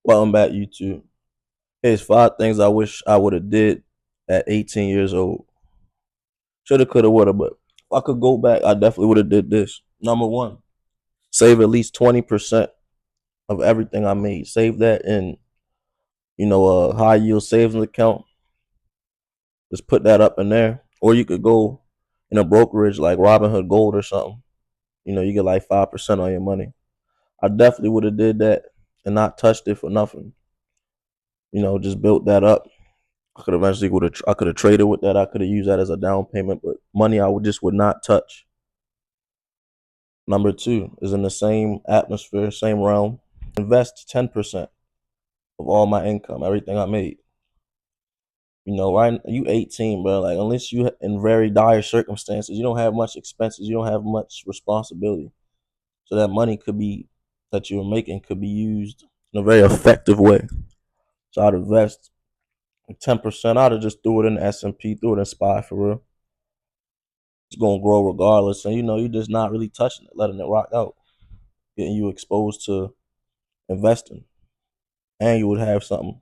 Welcome back, YouTube. Here's 5 things I wish I would have did at 18 years old. Shoulda, coulda, woulda, but if I could go back, I definitely would have did this. Number one, save at least 20% of everything I made. Save that in, a high yield savings account. Just put that up in there, or you could go in a brokerage like Robinhood Gold or something. You get like 5% on your money. I definitely would have did that and not touched it for nothing. Just built that up. I could have traded with that. I could have used that as a down payment, but money I would not touch. Number two is in the same atmosphere, same realm. Invest 10% of all my income, everything I made. Right? You 18, bro. Like unless you in very dire circumstances, you don't have much expenses, you don't have much responsibility. So that money could be that you're making could be used in a very effective way. So I'd invest 10%. I'd have just threw it in the S&P, threw it in SPY for real. It's gonna grow regardless, and you're just not really touching it, letting it rock out, getting you exposed to investing, and you would have something,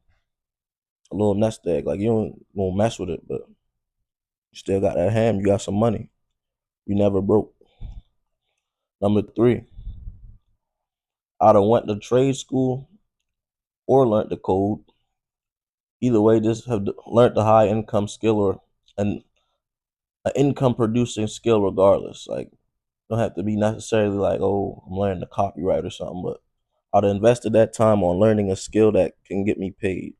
a little nest egg. Like you don't gonna mess with it, but you still got that ham. You got some money. You never broke. Number three, I'd have went to trade school or learned the code. Either way, just have learned the high income skill or an income producing skill, regardless. Like don't have to be necessarily like, oh, I'm learning the copyright or something, but I'd have invested that time on learning a skill that can get me paid.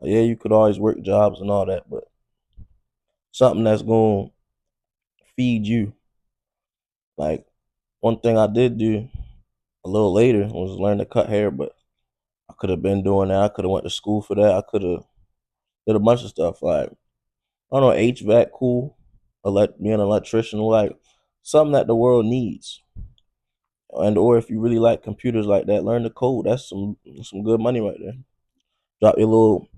Like, yeah, you could always work jobs and all that, but something that's going to feed you. Like one thing I did do a little later was learn to cut hair, but I could have been doing that. I could have went to school for that. I could have did a bunch of stuff like I don't know, HVAC, cool, being an electrician, like something that the world needs. And or if you really like computers like that, learn the code. That's some good money right there. Drop your little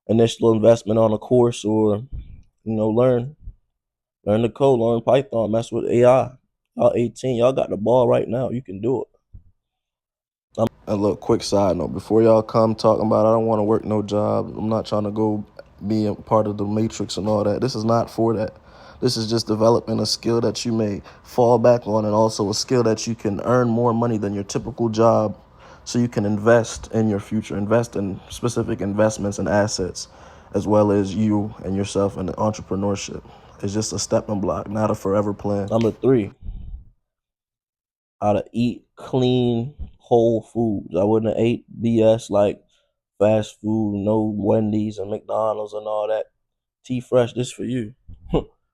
initial investment on a course, or learn the code, learn Python, mess with AI. Y'all 18, y'all got the ball right now. You can do it. A little quick side note before y'all come talking about I don't want to work no job. I'm not trying to go be a part of the matrix and all that. This is not for that. This is just developing a skill that you may fall back on, and also a skill that you can earn more money than your typical job, so you can invest in your future, invest in specific investments and assets, as well as you and yourself and entrepreneurship. It's just a stepping block, not a forever plan. Number three, how to eat clean, whole foods. I wouldn't have ate BS like fast food, no Wendy's and McDonald's and all that. T Fresh, this for you.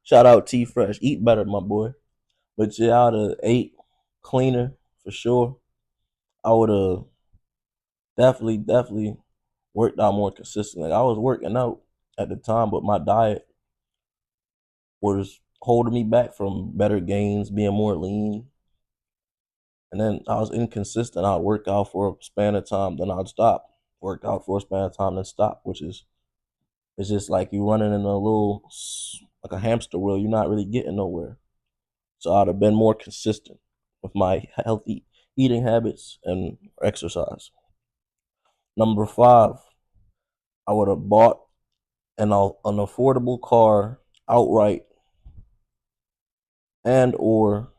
Shout out T Fresh. Eat better, my boy. But yeah, I would have ate cleaner for sure. I would have definitely worked out more consistently. I was working out at the time, but my diet was holding me back from better gains, being more lean. And then I was inconsistent. I'd work out for a span of time, then I'd stop. Work out for a span of time, then stop, which is it's just like you running in a little like a hamster wheel. You're not really getting nowhere. So I'd have been more consistent with my healthy eating habits and exercise. Number five, I would have bought an affordable car outright, and or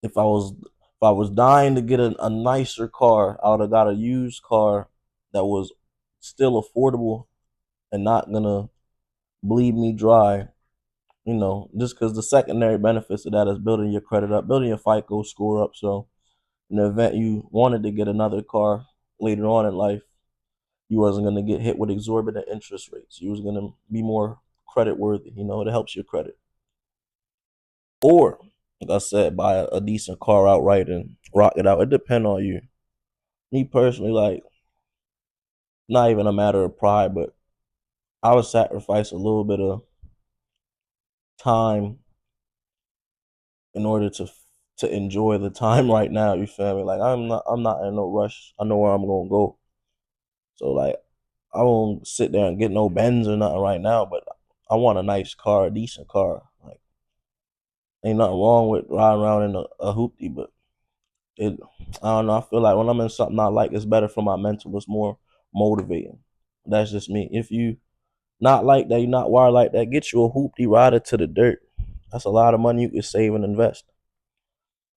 if I was dying to get a nicer car, I would have got a used car that was still affordable and not gonna bleed me dry. Just because the secondary benefits of that is building your credit up, building your FICO score up. So in the event you wanted to get another car later on in life, you wasn't gonna get hit with exorbitant interest rates. You was gonna be more credit worthy. It helps your credit. Or like I said, buy a decent car outright and rock it out. It depends on you. Me personally, like not even a matter of pride, but I would sacrifice a little bit of time in order to enjoy the time right now. You feel me? Like I'm not in no rush. I know where I'm gonna go. So like I won't sit there and get no Benz or nothing right now, but I want a nice car, a decent car. Like ain't nothing wrong with riding around in a hoopty, but it I don't know. I feel like when I'm in something I like, it's better for my mental. It's more motivating. That's just me. If you not like that, you're not wired like that, get you a hoopty rider to the dirt. That's a lot of money you could save and invest.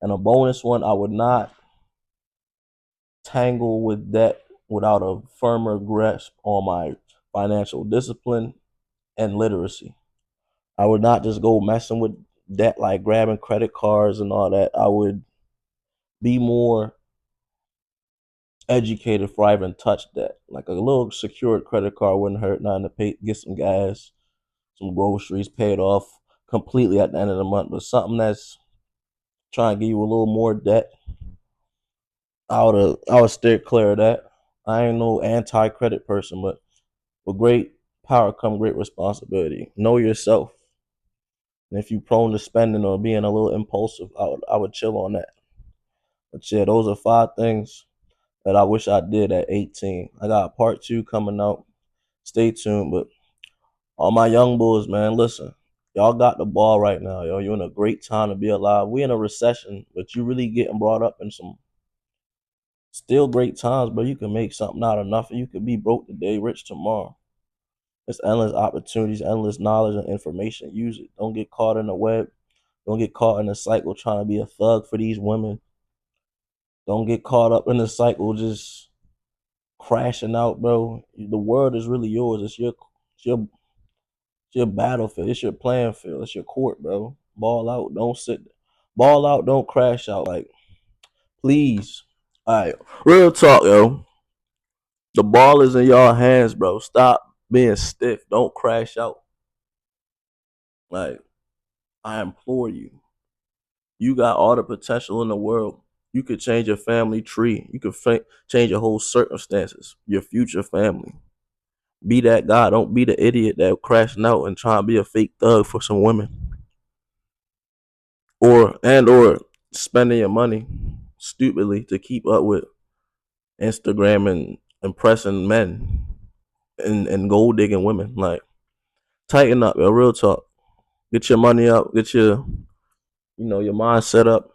And a bonus one, I would not tangle with debt without a firmer grasp on my financial discipline and literacy. I would not just go messing with debt like grabbing credit cards and all that. I would be more educated before I even touched that. Like a little secured credit card wouldn't hurt nothing to pay, get some gas, some groceries paid off completely at the end of the month. But something that's trying to give you a little more debt, I would steer clear of that. I ain't no anti credit person, but with great power come great responsibility. Know yourself. And if you're prone to spending or being a little impulsive, I would chill on that. But yeah, those are 5 things that I wish I did at 18. I got part two coming out. Stay tuned. But all my young bulls, man, listen. Y'all got the ball right now, yo. You're in a great time to be alive. We in a recession, but you really getting brought up in some still great times, bro. You can make something out of nothing. You could be broke today, rich tomorrow. There's endless opportunities, endless knowledge and information. Use it. Don't get caught in the web. Don't get caught in the cycle trying to be a thug for these women. Don't get caught up in the cycle just crashing out, bro. The world is really yours. It's your battlefield. It's your playing field. It's your court, bro. Ball out. Don't sit. Ball out. Don't crash out. Like, please. All right. Real talk, yo. The ball is in y'all hands, bro. Stop being stiff. Don't crash out. Like, I implore you. You got all the potential in the world. You could change your family tree. You could change your whole circumstances, your future family. Be that guy. Don't be the idiot that crashing out and trying to be a fake thug for some women, or spending your money stupidly to keep up with Instagram and impressing men and gold digging women. Like, tighten up, yo. Real talk. Get your money up. Get your mind set up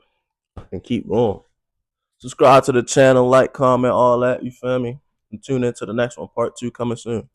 and keep going. Subscribe to the channel, like, comment, all that. You feel me? And tune into the next one. Part two coming soon.